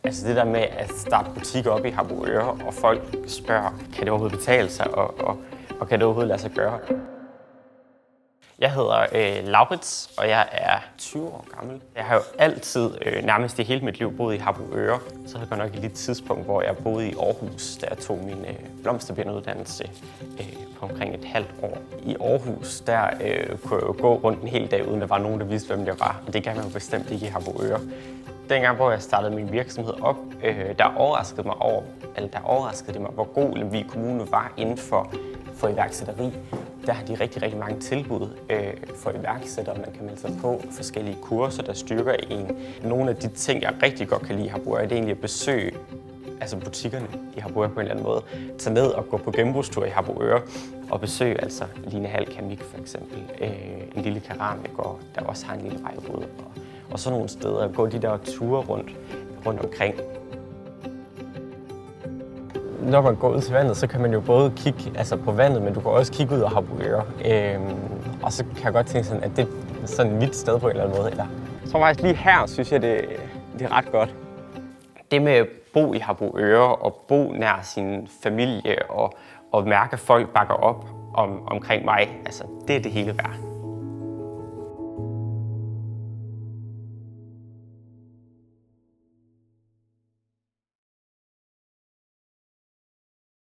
Altså det der med at starte butikker op i Harboøre, og folk spørger, kan det overhovedet betale sig, og kan det overhovedet lade sig gøre? Jeg hedder Laurits, og jeg er 20 år gammel. Jeg har jo altid, nærmest i hele mit liv, boet i Harboøre. Så har jeg nok et tidspunkt, hvor jeg boede i Aarhus, da jeg tog min blomsterbinderuddannelse på omkring et halvt år. I Aarhus, der kunne jeg jo gå rundt en hel dag, uden der var nogen, der vidste, hvem jeg var. Og det kan man jo bestemt ikke i Harboøre. Dengang, hvor jeg startede min virksomhed op, der overraskede det mig, hvor god Lemvig Kommune var inden for iværksætteri. Der har de rigtig mange tilbud for iværksættere. Man kan melde sig på forskellige kurser, der styrker en. Nogle af de ting, jeg rigtig godt kan lide i Harboøre, det er egentlig at besøge butikkerne i Harboøre på en eller anden måde. Tage ned og gå på gennembrugstur i Harboøre og besøge Line Hall Keramik for eksempel. En lille keramikgård, der også har en lille vejrud. Og så nogle steder, gå de der ture rundt omkring. Når man går ud til vandet, så kan man jo både kigge på vandet, men du kan også kigge ud af Harboøre. Og så kan jeg godt tænke sådan, at det er sådan mit sted på en eller anden måde. Eller. Jeg tror faktisk lige her, synes jeg, det er ret godt. Det med at bo i Harboøre og bo nær sin familie og mærke, at folk bakker op omkring mig, det er det hele værd.